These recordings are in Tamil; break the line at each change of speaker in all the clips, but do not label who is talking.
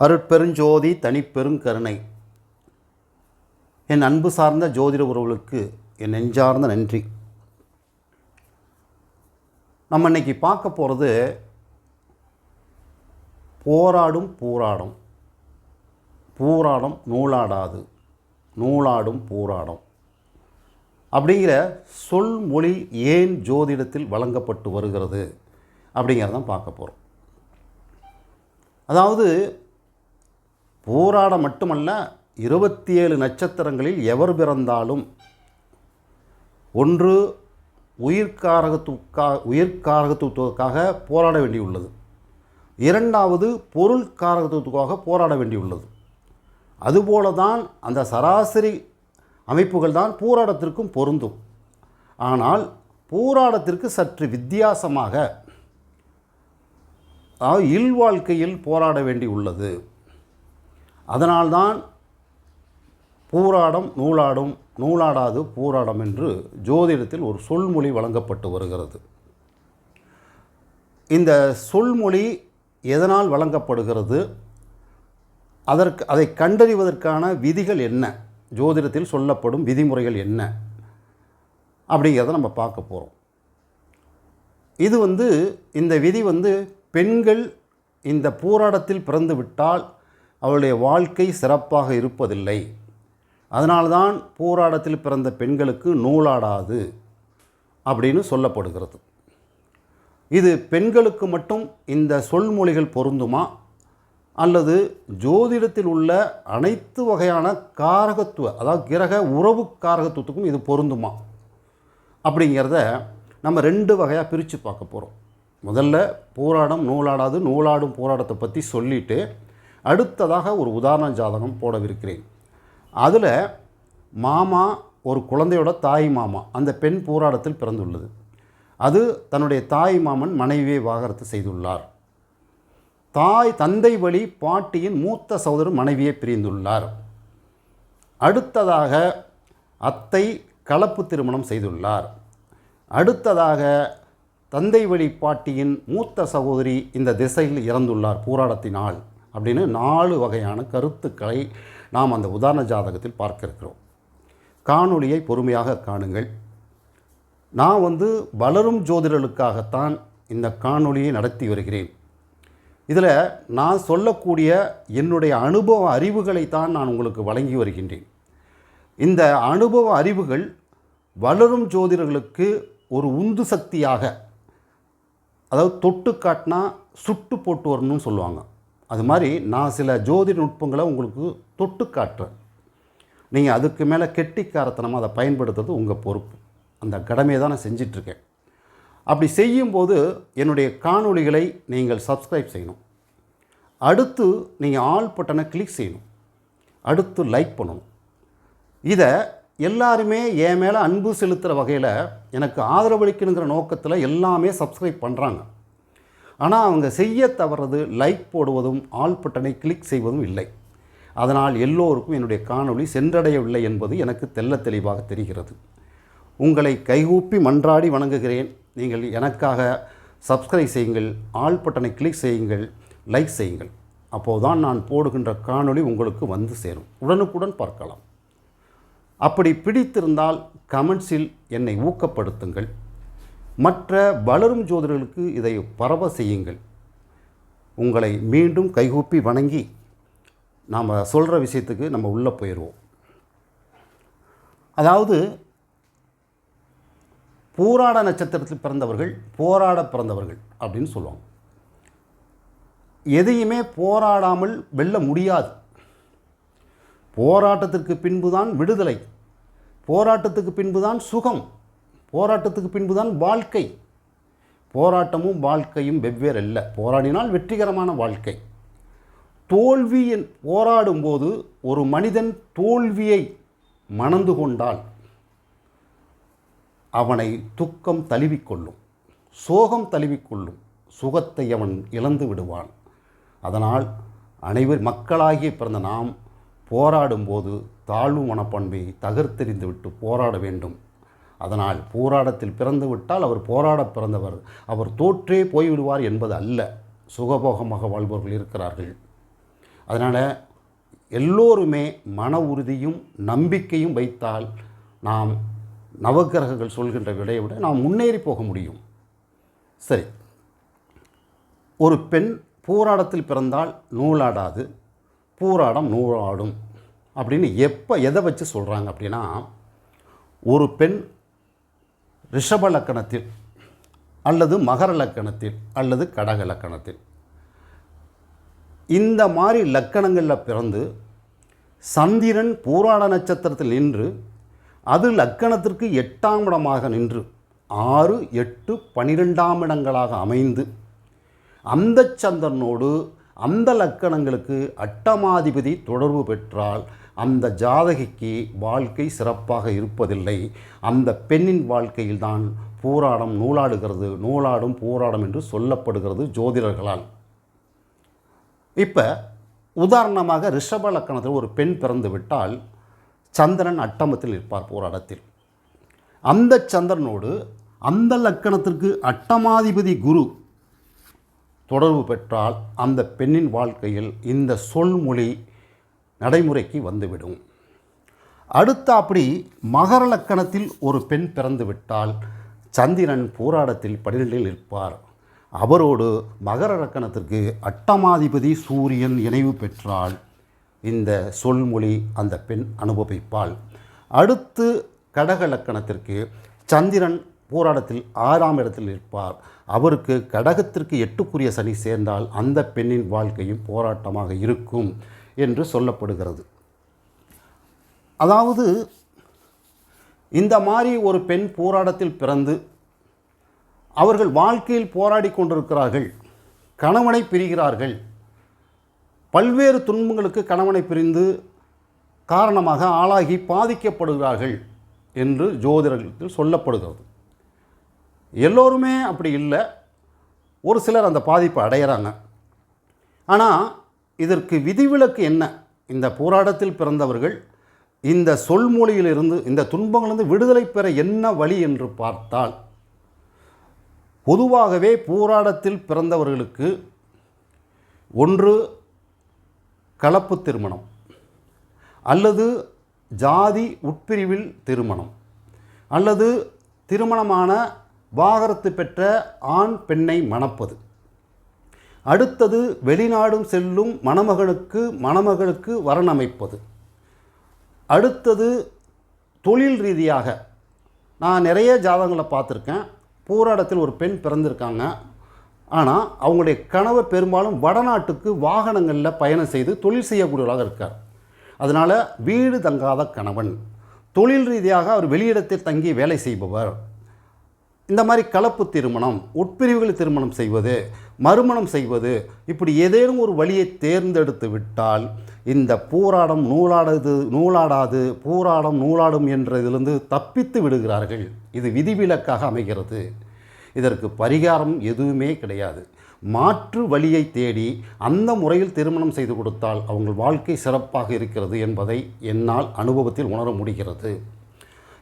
அருட்பெருஞ்சோதி தனிப்பெருங்கருணை. என் அன்பு சார்ந்த ஜோதிட உறவுகளுக்கு என் நெஞ்சார்ந்த நன்றி. நம்ம இன்னைக்கு பார்க்க போகிறது போராடும் பூராடம், பூராடம் நூலாடாது, நூலாடும் பூராடம் அப்படிங்கிற சொல்மொழி ஏன் ஜோதிடத்தில் வழங்கப்பட்டு வருகிறது அப்படிங்கிறதான் பார்க்க போகிறோம். அதாவது பூராடம் மட்டுமல்ல, 27 நட்சத்திரங்களில் எவர் பிறந்தாலும் ஒன்று உயிர்காரகத்துவத்துக்காக போராட வேண்டியுள்ளது, இரண்டாவது பொருள் காரகத்துவத்துக்காக போராட வேண்டியுள்ளது. அதுபோல தான் அந்த சராசரி அமைப்புகள் தான் பூராடத்திற்கும் பொருந்தும். ஆனால் பூராடத்திற்கு சற்று வித்தியாசமாக இல்வாழ்க்கையில் போராட வேண்டியுள்ளது. அதனால்தான் பூராடம் நூலாடும், நூலாடாது பூராடம் என்று ஜோதிடத்தில் ஒரு சொல்மொழி வழங்கப்பட்டு வருகிறது. இந்த சொல்மொழி எதனால் வழங்கப்படுகிறது, அதை கண்டறிவதற்கான விதிகள் என்ன, ஜோதிடத்தில் சொல்லப்படும் விதிமுறைகள் என்ன அப்படிங்கிறத நம்ம பார்க்க போகிறோம். இது இந்த விதி பெண்கள் இந்த பூராடத்தில் பிறந்து விட்டால் அவளுடைய வாழ்க்கை சிறப்பாக இருப்பதில்லை. அதனால்தான் பூராடத்தில் பிறந்த பெண்களுக்கு நூலாடாது அப்படின்னு சொல்லப்படுகிறது. இது பெண்களுக்கு மட்டும் இந்த சொல்மொழிகள் பொருந்துமா, அல்லது ஜோதிடத்தில் உள்ள அனைத்து வகையான காரகத்துவ, அதாவது கிரக உறவு காரகத்துவத்துக்கும் இது பொருந்துமா அப்படிங்கிறத நம்ம 2 வகையாக பிரித்து பார்க்க போகிறோம். முதல்ல பூராடம் நூலாடாது, நூலாடும் பூராடத்தை பற்றி சொல்லிவிட்டு அடுத்ததாக ஒரு உதாரண ஜாதகம் போடவிருக்கிறேன். அதில் மாமா, ஒரு குழந்தையோட தாய் மாமா, அந்த பெண் பூராடத்தில் பிறந்துள்ளது. அது தன்னுடைய தாய் மாமன் மனைவியை விவாகரத்து செய்துள்ளார். தந்தை வழி பாட்டியின் மூத்த சகோதரர் மனைவியை பிரிந்துள்ளார். அடுத்ததாக அத்தை கலப்பு திருமணம் செய்துள்ளார். அடுத்ததாக தந்தை வழி பாட்டியின் மூத்த சகோதரி இந்த திசையில் இறந்துள்ளார் பூராடத்தினால் அப்படின்னு 4 வகையான கருத்துக்களை நாம் அந்த உதாரண ஜாதகத்தில் பார்க்க இருக்கிறோம். காணொளியை பொறுமையாக காணுங்கள். நான் வளரும் ஜோதிடர்களுக்காகத்தான் இந்த காணொளியை நடத்தி வருகிறேன். இதில் நான் சொல்லக்கூடிய என்னுடைய அனுபவ அறிவுகளைத்தான் நான் உங்களுக்கு வழங்கி வருகின்றேன். இந்த அனுபவ அறிவுகள் வளரும் ஜோதிடர்களுக்கு ஒரு உந்து சக்தியாக, அதாவது தொட்டு காட்டினா சுட்டு போட்டு வரணும்னு சொல்லுவாங்க. அது மாதிரி நான் சில ஜோதிட நுட்பங்களை உங்களுக்கு தொட்டு காட்டுறேன். நீங்கள் அதுக்கு மேலே கெட்டிக்காரத்தனமாக அதை பயன்படுத்துறது உங்கள் பொறுப்பு. அந்த கடமையை தான் நான் செஞ்சிட்ருக்கேன். அப்படி செய்யும்போது என்னுடைய காணொளிகளை நீங்கள் சப்ஸ்கிரைப் செய்யணும். அடுத்து நீங்கள் ஆல் பட்டனை கிளிக் செய்யணும். அடுத்து லைக் பண்ணணும். இதை எல்லாருமே என் மேலே அன்பு செலுத்துகிற வகையில் எனக்கு ஆதரவளிக்கணுங்கிற நோக்கத்தில் எல்லாமே சப்ஸ்கிரைப் பண்ணுறாங்க. ஆனால் அவங்க செய்ய தவறது லைக் போடுவதும் ஆல் பட்டனை கிளிக் செய்வதும் இல்லை. அதனால் எல்லோருக்கும் என்னுடைய காணொளி சென்றடையவில்லை என்பது எனக்கு தெள்ள தெளிவாக தெரிகிறது. உங்களை கைகூப்பி மன்றாடி வணங்குகிறேன். நீங்கள் எனக்காக சப்ஸ்கிரைப் செய்யுங்கள், ஆல் பட்டனை கிளிக் செய்யுங்கள், லைக் செய்யுங்கள். அப்போதுதான் நான் போடுகின்ற காணொளி உங்களுக்கு வந்து சேரும், உடனுக்குடன் பார்க்கலாம். அப்படி பிடித்திருந்தால் கமெண்ட்ஸில் என்னை ஊக்கப்படுத்துங்கள். மற்ற வளரும் ஜோதிடர்களுக்கு இதை பரவ செய்யுங்கள். உங்களை மீண்டும் கைகூப்பி வணங்கி நாம் சொல்கிற விஷயத்துக்கு நம்ம உள்ளே போயிடுவோம். அதாவது பூராட நட்சத்திரத்தில் பிறந்தவர்கள் போராட பிறந்தவர்கள் அப்படின்னு சொல்லுவாங்க. எதையுமே போராடாமல் வெல்ல முடியாது. போராட்டத்திற்கு பின்புதான் விடுதலை, போராட்டத்துக்கு பின்புதான் சுகம், போராட்டத்துக்கு பின்புதான் வாழ்க்கை. போராட்டமும் வாழ்க்கையும் வெவ்வேறு அல்ல. போராடினால் வெற்றிகரமான வாழ்க்கை. போராடும்போது ஒரு மனிதன் தோல்வியை மணந்து கொண்டால் அவனை துக்கம் தழுவிக்கொள்ளும், சோகம் தழுவிக்கொள்ளும், சுகத்தை அவன் இழந்து விடுவான். அதனால் மக்களாகிய பிறந்த நாம் போராடும்போது தாழ்வு மனப்பண்பை தகர்த்தெறிந்து விட்டு போராட வேண்டும். அதனால் போராட்டத்தில் பிறந்து விட்டால் அவர் போராட பிறந்தவர், அவர் தோற்றே போய்விடுவார் என்பது அல்ல. சுகபோகமாக வாழ்பவர்கள் இருக்கிறார்கள். அதனால் எல்லோருமே மன உறுதியும் நம்பிக்கையும் வைத்தால் நாம் நவக்கிரகங்கள் சொல்கின்ற விடையை விட நாம் முன்னேறி போக முடியும். சரி, ஒரு பெண் போராட்டத்தில் பிறந்தால் நூலாடாது, போராடம் நூலாடும் அப்படின்னு எதை வச்சு சொல்கிறாங்க அப்படின்னா, ஒரு பெண் ரிஷப லக்கணத்தில் அல்லது மகர லக்கணத்தில் அல்லது கடக லக்கணத்தில் இந்த மாதிரி லக்கணங்களில் பிறந்து சந்திரன் பூராட நட்சத்திரத்தில் நின்று அது லக்கணத்திற்கு 8ஆம் இடமாக நின்று 6, 8, 12ஆம் இடங்களாக அமைந்து அந்த சந்திரனோடு அந்த லக்கணங்களுக்கு அட்டமாதிபதி தொடர்பு பெற்றால் அந்த ஜாதகிக்கு வாழ்க்கை சிறப்பாக இருப்பதில்லை. அந்த பெண்ணின் வாழ்க்கையில்தான் போராடம் நூலாடுகிறது, நூலாடும் போராடம் என்று சொல்லப்படுகிறது ஜோதிடர்களால். இப்போ உதாரணமாக ரிஷப லக்கணத்தில் ஒரு பெண் பிறந்து விட்டால் சந்திரன் அட்டமத்தில் இருப்பார் போராட்டத்தில். அந்த சந்திரனோடு அந்த லக்கணத்திற்கு அட்டமாதிபதி குரு தொடர்பு பெற்றால் அந்த பெண்ணின் வாழ்க்கையில் இந்த சொல்மொழி நடைமுறைக்கு வந்துவிடும். அடுத்த அப்படி மகர லக்கணத்தில் ஒரு பெண் பிறந்து விட்டால் சந்திரன் போராட்டத்தில் 12இல் இருப்பார். அவரோடு மகர லக்கணத்திற்கு அட்டமாதிபதி சூரியன் இணைவு பெற்றால் இந்த சொல்மொழி அந்த பெண் அனுபவிப்பாள். அடுத்து கடக லக்கணத்திற்கு சந்திரன் போராட்டத்தில் 6ஆம் இடத்தில் இருப்பார். அவருக்கு கடகத்திற்கு 8க்குரிய சனி சேர்ந்தால் அந்த பெண்ணின் வாழ்க்கையும் போராட்டமாக இருக்கும் என்று சொல்லப்படுகிறது. அதாவது இந்த மாதிரி ஒரு பெண் போராட்டத்தில் பிறந்து அவர்கள் வாழ்க்கையில் போராடி கொண்டிருக்கிறார்கள், கணவனை பிரிகிறார்கள், பல்வேறு துன்பங்களுக்கு கணவனை பிரிந்து காரணமாக ஆளாகி பாதிக்கப்படுகிறார்கள் என்று ஜோதிடத்தில் சொல்லப்படுகிறது. எல்லோருமே அப்படி இல்லை, ஒரு சிலர் அந்த பாதிப்பை அடையிறாங்க. ஆனால் இதற்கு விதிவிலக்கு என்ன? இந்த போராட்டத்தில் பிறந்தவர்கள் இந்த சொல்மொழியிலிருந்து இந்த துன்பங்களிலிருந்து விடுதலை பெற என்ன வழி என்று பார்த்தால், பொதுவாகவே போராட்டத்தில் பிறந்தவர்களுக்கு ஒன்று கலப்பு திருமணம் அல்லது ஜாதி உட்பிரிவில் திருமணம் அல்லது திருமணமான வாகரத்து பெற்ற ஆண் பெண்ணை மணப்பது, அடுத்தது வெளிநாடும் செல்லும் மணமகளுக்கு வரன் அமைப்பது, அடுத்தது தொழில் ரீதியாக நான் நிறைய ஜாதகங்களை பார்த்துருக்கேன். போராட்டத்தில் ஒரு பெண் பிறந்திருக்காங்க, ஆனால் அவங்களுடைய கணவர் பெரும்பாலும் வடநாட்டுக்கு வாகனங்களில் பயணம் செய்து தொழில் செய்யக்கூடியவராக இருக்கார். அதனால் வீடு தங்காத கணவன், தொழில் ரீதியாக அவர் வெளியிடத்தில் தங்கி வேலை செய்பவர். இந்த மாதிரி கலப்பு திருமணம், உட்பிரிவுகளில் திருமணம் செய்வது, மறுமணம் செய்வது, இப்படி ஏதேனும் ஒரு வழியை தேர்ந்தெடுத்து விட்டால் இந்த போராடம் நூலாடாது போராடம் நூலாடும் என்றதிலிருந்து தப்பித்து விடுகிறார்கள். இது விதிவிலக்காக அமைகிறது. இதற்கு பரிகாரம் எதுவுமே கிடையாது. மாற்று வழியை தேடி அந்த முறையில் திருமணம் செய்து கொடுத்தால் அவங்க வாழ்க்கை சிறப்பாக இருக்கிறது என்பதை என்னால் அனுபவத்தில் உணர முடிகிறது.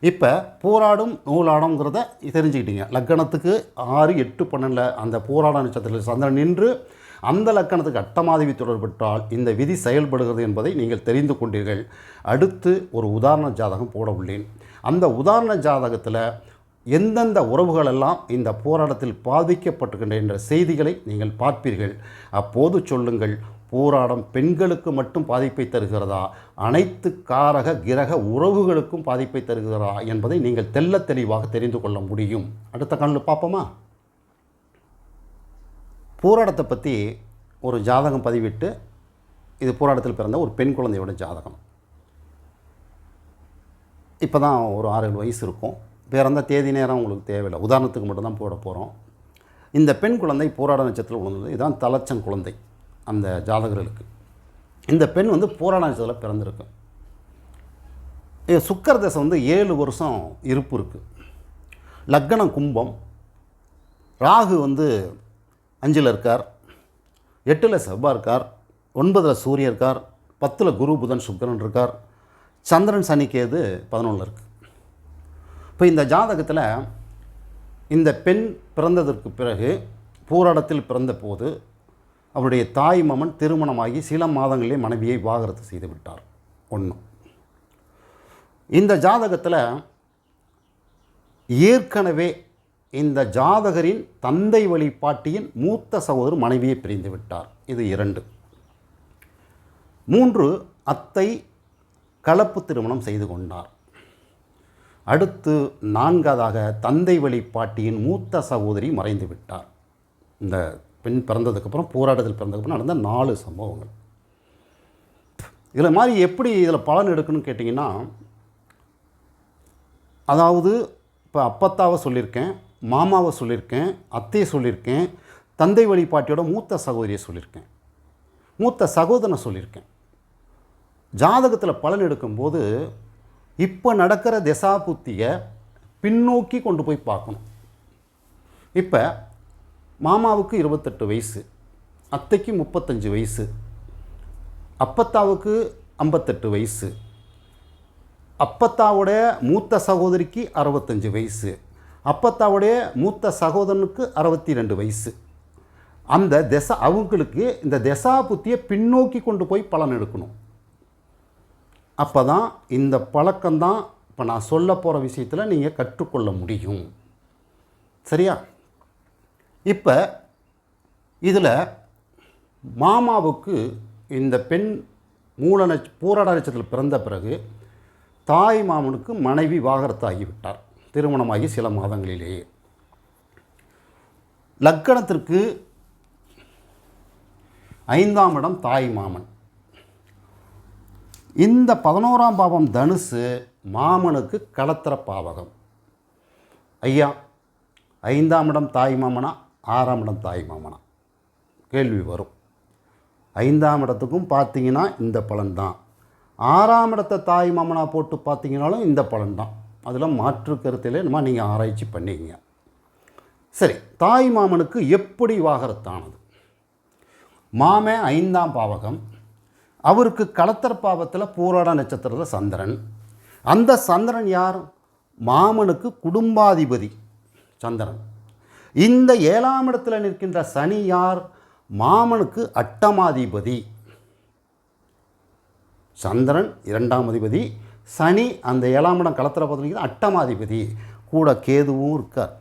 இப்போ போராடும் நூலாடங்கிறத தெரிஞ்சுக்கிட்டீங்க. லக்கணத்துக்கு 6, 8, 12 அந்த போராட நட்சத்திரத்தில் சந்திரன் நின்று அந்த லக்கணத்துக்கு அட்டமாதிபதி தொடர்பட்டால் இந்த விதி செயல்படுகிறது என்பதை நீங்கள் தெரிந்து கொண்டீர்கள். அடுத்து ஒரு உதாரண ஜாதகம் போட உள்ளேன். அந்த உதாரண ஜாதகத்தில் எந்தெந்த உறவுகளெல்லாம் இந்த போராட்டத்தில் பாதிக்கப்பட்டிருக்கின்ற என்ற செய்திகளை நீங்கள் பார்ப்பீர்கள். அப்போது சொல்லுங்கள், போராடம் பெண்களுக்கு மட்டும் பாதிப்பை தருகிறதா, அனைத்து காரக கிரக உறவுகளுக்கும் பாதிப்பை தருகிறதா என்பதை நீங்கள் தெள்ளத் தெளிவாக தெரிந்து கொள்ள முடியும். அடுத்த காணொளியில் பார்ப்போமா? போராடத்தை பற்றி ஒரு ஜாதகம் பதிவிட்டு, இது போராட்டத்தில் பிறந்த ஒரு பெண் குழந்தையோட ஜாதகம். இப்போ தான் ஒரு 6-7 வயசு இருக்கும். பிறந்த தேதி நேரம் உங்களுக்கு தேவையில்லை, உதாரணத்துக்கு மட்டும்தான் போட போகிறோம். இந்த பெண் குழந்தை போராட நட்சத்திரத்தில் விழுந்தது. இதுதான் தலச்சன் குழந்தை அந்த ஜாதகர்களுக்கு. இந்த பெண் போராட நட்சத்திரத்தில் பிறந்திருக்கு. சுக்கர தசை 7 வருஷம் இருப்பு இருக்குது. லக்னம் கும்பம், ராகு 5ல் இருக்கார், 8ல் செவ்வாய் இருக்கார், 9ல் சூரியன் இருக்கார், 10ல் குரு புதன் சுக்கிரன் இருக்கார், சந்திரன் சனி கேது 11ல் இருக்குது. இப்போ இந்த ஜாதகத்தில் இந்த பெண் பிறந்ததற்கு பிறகு போராடத்தில் பிறந்த போது அவருடைய தாய் மாமன் திருமணமாகி சில மாதங்களிலே மனைவியை விவாகரத்து செய்து விட்டார். 1. இந்த ஜாதகத்தில் ஏற்கனவே இந்த ஜாதகரின் தந்தை வழி பாட்டியின் மூத்த சகோதரர் மனைவியை பிரிந்து விட்டார். இது 2. 3. அத்தை கலப்பு திருமணம் செய்து கொண்டார். அடுத்து 4வதாக தந்தை வழி பாட்டியின் மூத்த சகோதரி மறைந்து விட்டார். இந்த பெண் பிறந்ததுக்கப்புறம் போராட்டத்தில் பிறந்ததுக்கப்புறம் நடந்த 4 சம்பவங்கள். இதில் மாதிரி எப்படி இதில் பலன் எடுக்கணும்னு கேட்டிங்கன்னா, அதாவது இப்போ அப்பத்தாவை சொல்லியிருக்கேன், மாமாவை சொல்லியிருக்கேன், அத்தையை சொல்லியிருக்கேன், தந்தை வழி பாட்டியோட மூத்த சகோதரியை சொல்லியிருக்கேன், மூத்த சகோதரனை சொல்லியிருக்கேன். ஜாதகத்தில் பலன் எடுக்கும்போது இப்போ நடக்கிற திசாபுத்தியை பின்னோக்கி கொண்டு போய் பார்க்கணும். இப்போ மாமாவுக்கு 28 வயசு, அத்தைக்கு 35 வயசு, அப்பத்தாவுக்கு 58 வயசு, அப்பத்தாவுடைய மூத்த சகோதரிக்கு 65 வயசு, அப்பத்தாவுடைய மூத்த சகோதரனுக்கு 62 வயசு. அந்த அவங்களுக்கு இந்த திசாபுத்தியை பின்னோக்கி கொண்டு போய் பலன் எடுக்கணும். அப்போ தான் இந்த பழக்கம்தான் இப்போ நான் சொல்ல போகிற விஷயத்தில் நீங்கள் கற்றுக்கொள்ள முடியும். சரியா? இப்போ இதில் மாமாவுக்கு இந்த பெண் பூராட நட்சத்திரத்தில் பிறந்த பிறகு தாய் மாமனுக்கு மனைவி விவாகரத்து ஆகிவிட்டார், திருமணமாகி சில மாதங்களிலேயே. லக்கணத்திற்கு 5ஆம் இடம் தாய் மாமன். இந்த 11ஆம் பாவம் தனுசு மாமனுக்கு களத்திர பாவகம். ஐயா, 5ஆம் இடம் தாய் மாமனா 6ஆம் இடம் தாய் மாமனா கேள்வி வரும். 5ஆம் இடத்துக்கும் பார்த்தீங்கன்னா இந்த பலன்தான், 6ஆம் இடத்தை தாய் மாமனாக போட்டு பார்த்தீங்கன்னாலும் இந்த பலன்தான். அதில் மாற்று கருத்திலே நீங்கள் ஆராய்ச்சி பண்ணிக்கங்க. சரி, தாய் மாமனுக்கு எப்படி விவாகரத்தானது? மாமன் 5ஆம் பாவகம், அவருக்கு களத்திர பாவத்தில் போராட நட்சத்திரத்தில் சந்திரன். அந்த சந்திரன் யார்? மாமனுக்கு குடும்பாதிபதி சந்திரன். இந்த 7ஆம் இடத்துல நிற்கின்ற சனி யார்? மாமனுக்கு அட்டமாதிபதி. சந்திரன் 2ஆம் அதிபதி, சனி அந்த 7ஆம் இடம் களத்திர பாவத்தில் அட்டமாதிபதி. கூட கேதுவும் இருக்கார்,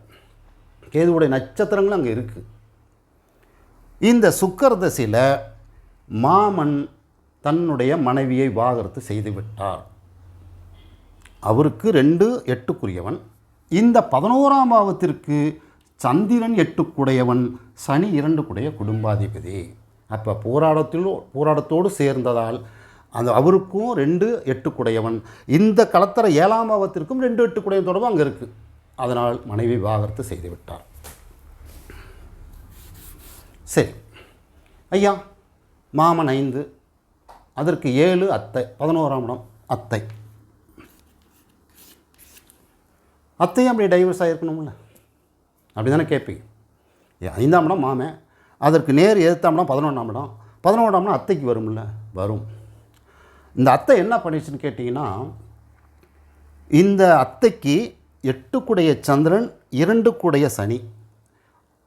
கேதுவுடைய நட்சத்திரங்களும் அங்கே இருக்குது. இந்த சுக்கிர தசையில் மாமன் தன்னுடைய மனைவியை விவாகரத்து செய்துவிட்டார். அவருக்கு 2 8க்குரியவன். இந்த 11ஆம் பாவத்திற்கு சந்திரன் 8க்குடையவன், சனி 2க்குடைய குடும்பாதிபதி. அப்போ போராட்டத்தோடு சேர்ந்ததால் அந்த அவருக்கும் 2 8க்குடையவன், இந்த களத்திர 7ஆம் பாவத்திற்கும் 2 8க்குடைய தொடர்பு அங்கே இருக்குது. அதனால் மனைவி விவாகரத்து செய்துவிட்டார். சரி ஐயா, மாமன் 5, அதற்கு 7 அத்தை, 11ஆம் இடம் அத்தை. அத்தையும் அப்படி டைவர்ஸ் ஆகிருக்கணும்ல, அப்படி தானே கேட்பீங்க. 5ஆம் இடம் மாமன், அதற்கு நேர் எதிர்த்தாம் இடம் 11ஆம் இடம். 11ஆம் இடம் அத்தைக்கு வரும்ல, வரும். இந்த அத்தை என்ன பண்ணிடுச்சுன்னு கேட்டிங்கன்னா, இந்த அத்தைக்கு 8க்குடைய சந்திரன், 2க்குடைய சனி,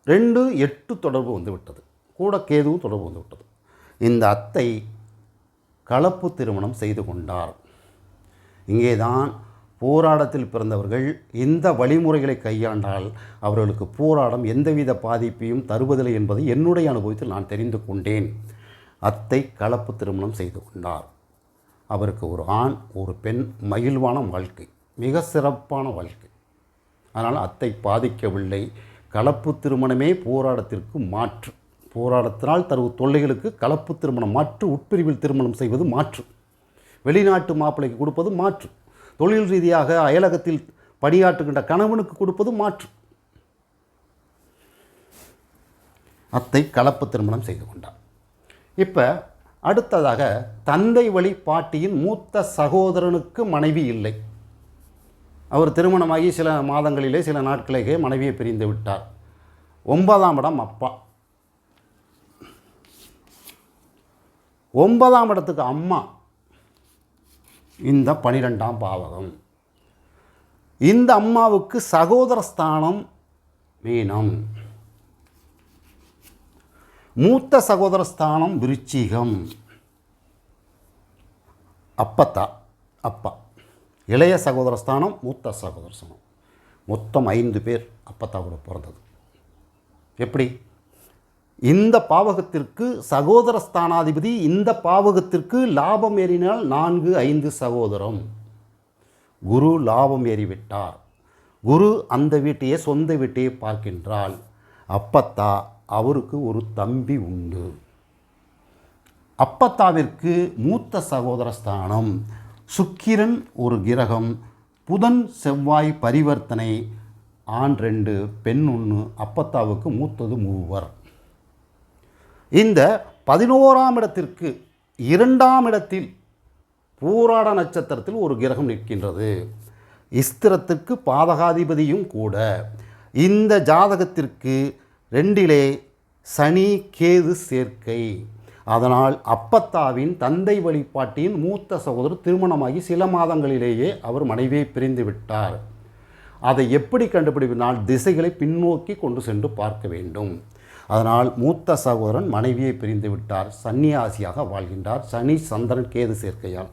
2 8 தொடர்பு வந்து விட்டது. கூட கேதுவும் தொடர்பு வந்து விட்டது. இந்த அத்தை கலப்பு திருமணம் செய்து கொண்டார். இங்கே தான் போராட்டத்தில் பிறந்தவர்கள் இந்த வழிமுறைகளை கையாண்டால் அவர்களுக்கு போராட்டம் எந்தவித பாதிப்பையும் தருவதில்லை என்பதை என்னுடைய அனுபவத்தில் நான் தெரிந்து கொண்டேன். அத்தை கலப்பு திருமணம் செய்து கொண்டார். அவருக்கு ஒரு ஆண் ஒரு பெண், மகிழ்வான வாழ்க்கை, மிக சிறப்பான வாழ்க்கை. அதனால் அத்தை பாதிக்கவில்லை. கலப்பு திருமணமே போராட்டத்திற்கு மாற்று. போராட்டத்தினால் தரும் தொல்லைகளுக்கு கலப்பு திருமணம் மாற்று. உட்பிரிவில் திருமணம் செய்வது மாற்று. வெளிநாட்டு மாப்பிள்ளைக்கு கொடுப்பது மாற்று. தொழில் ரீதியாக அயலகத்தில் பணியாற்றுகின்ற கணவனுக்கு கொடுப்பது மாற்று. அத்தை கலப்பு திருமணம் செய்து கொண்டார். இப்போ அடுத்ததாக தந்தை வழி பாட்டியின் மூத்த சகோதரனுக்கு மனைவி இல்லை. அவர் திருமணமாகி சில மாதங்களிலே சில நாட்களிலேயே மனைவியை பிரிந்து விட்டார். 9ஆம் இடம் அப்பா. 9ஆம் இடத்துக்கு அம்மா. இந்த 12ஆம் பாவகம். இந்த அம்மாவுக்கு சகோதர ஸ்தானம் மீனம். மூத்த சகோதர ஸ்தானம் விருச்சிகம். அப்பத்தா அப்பா. இளைய சகோதர ஸ்தானம் மூத்த சகோதர ஸ்தானம். மொத்தம் 5 பேர் அப்பத்தாவோட பிறந்தது. எப்படி? இந்த பாவகத்திற்கு சகோதர ஸ்தானாதிபதி இந்த பாவகத்திற்கு லாபம் ஏறினால் 4, 5 சகோதரம். குரு லாபம் ஏறிவிட்டார். குரு அந்த வீட்டையே சொந்த வீட்டையே பார்க்கின்றால் அப்பத்தா அவருக்கு ஒரு தம்பி உண்டு. அப்பத்தாவிற்கு மூத்த சகோதர ஸ்தானம் சுக்கிரன் ஒரு கிரகம். புதன் செவ்வாய் பரிவர்த்தனை. ஆண் 2 பெண் 1. அப்பத்தாவுக்கு மூத்தது 3. இந்த 11ஆம் இடத்திற்கு 2ஆம் இடத்தில் பூராட நட்சத்திரத்தில் ஒரு கிரகம் நிற்கின்றது. இஸ்திரத்திற்கு பாதகாதிபதியும் கூட. இந்த ஜாதகத்திற்கு 2லே சனி கேது சேர்க்கை. அதனால் அப்பத்தாவின் தந்தை வழிபாட்டின் மூத்த சகோதரர் திருமணமாகி சில மாதங்களிலேயே அவர் மனைவியை பிரிந்து விட்டார். அதை எப்படி கண்டுபிடிப்பினால் திசைகளை பின்னோக்கி கொண்டு சென்று பார்க்க வேண்டும். அதனால் மூத்த சகோதரன் மனைவியை பிரிந்து விட்டார். சன்னியாசியாக வாழ்கின்றார். சனி சந்திரன் கேது சேர்க்கையால்.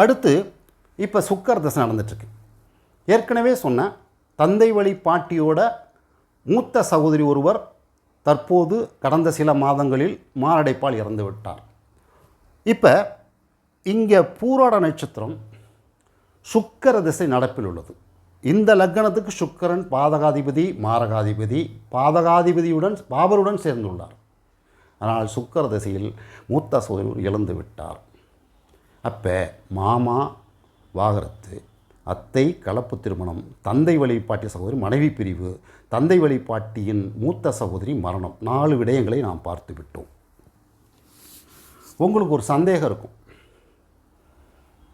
அடுத்து இப்போ சுக்கர தசை நடந்துட்டுருக்கு. ஏற்கனவே சொன்ன தந்தை வழி பாட்டியோட மூத்த சகோதரி ஒருவர் தற்போது கடந்த சில மாதங்களில் மாரடைப்பால் இறந்து விட்டார். இப்போ இங்கே பூராட நட்சத்திரம் சுக்கர திசை நடப்பில் உள்ளது. இந்த லக்னத்துக்கு சுக்கரன் பாதகாதிபதி மாரகாதிபதி. பாதகாதிபதியுடன் பாபருடன் சேர்ந்துள்ளார். ஆனால் சுக்கர திசையில் மூத்த சகோதரி இழந்து விட்டார். அப்போ மாமா வாகரத்து, அத்தை கலப்பு திருமணம், தந்தை வழிபாட்டி சகோதரி மனைவி பிரிவு, தந்தை வழிபாட்டியின் மூத்த சகோதரி மரணம். 4 விடயங்களை நாம் பார்த்து விட்டோம். உங்களுக்கு ஒரு சந்தேகம் இருக்கும்.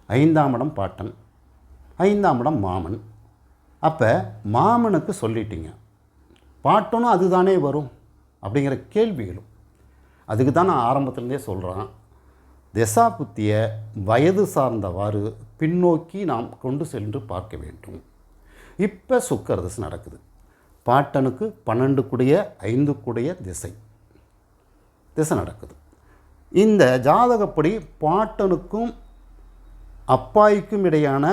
5ஆம் இடம் பாட்டன், 5ஆம் இடம் மாமன். அப்போ மாமனுக்கு சொல்லிட்டீங்க, பாட்டனும் அதுதானே வரும் அப்படிங்கிற கேள்வி எழும். அதுக்கு தான் நான் ஆரம்பத்துலேருந்தே சொல்கிறேன். திசா புத்தியை வயது சார்ந்தவாறு பின்னோக்கி நாம் கொண்டு சென்று பார்க்க வேண்டும். இப்போ சுக்கர திசை நடக்குது. பாட்டனுக்கு 12 கூடிய 5 கூடிய திசை நடக்குது. இந்த ஜாதகப்படி பாட்டனுக்கும் அப்பாய்க்கும் இடையான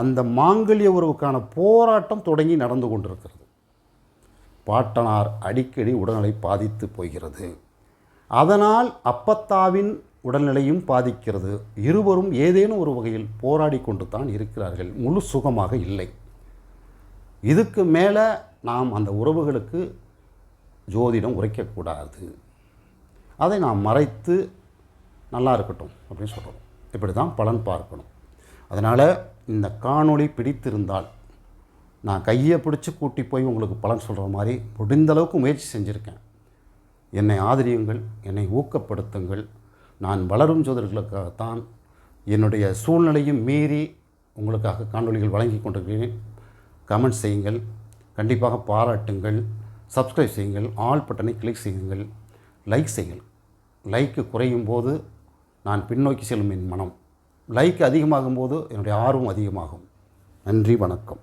அந்த மாங்கல்ய உறவுக்கான போராட்டம் தொடங்கி நடந்து கொண்டிருக்கிறது. பாட்டனார் அடிக்கடி உடல்நிலை பாதித்து போகிறது. அதனால் அப்பத்தாவின் உடல்நிலையும் பாதிக்கிறது. இருவரும் ஏதேனும் ஒரு வகையில் போராடி கொண்டு தான் இருக்கிறார்கள். முழு சுகமாக இல்லை. இதுக்கு மேலே நாம் அந்த உறவுகளுக்கு ஜோதிடம் உரைக்கக்கூடாது. அதை நாம் மறைத்து நல்லா இருக்கட்டும் அப்படின்னு சொல்கிறோம். இப்படி தான் பலன் பார்க்கணும். அதனால் இந்த காணொளி பிடித்திருந்தால் நான் கையை பிடிச்சி கூட்டி போய் உங்களுக்கு பலன் சொல்கிற மாதிரி முடிந்தளவுக்கு முயற்சி செஞ்சுருக்கேன். என்னை ஆதரியுங்கள், என்னை ஊக்கப்படுத்துங்கள். நான் வளரும் ஜோதிடர்களுக்காகத்தான் என்னுடைய சூழ்நிலையும் மீறி உங்களுக்காக காணொளிகள் வழங்கி கொண்டிருக்கிறேன். கமெண்ட் செய்யுங்கள், கண்டிப்பாக பாராட்டுங்கள், சப்ஸ்கிரைப் செய்யுங்கள், ஆல் பட்டனை கிளிக் செய்யுங்கள், லைக் செய்யுங்கள். லைக்கு குறையும் போது நான் பின்னோக்கி செல்லும் என் மனம், லைக் அதிகமாகும் போது என்னுடைய ஆர்வம் அதிகமாகும். நன்றி, வணக்கம்.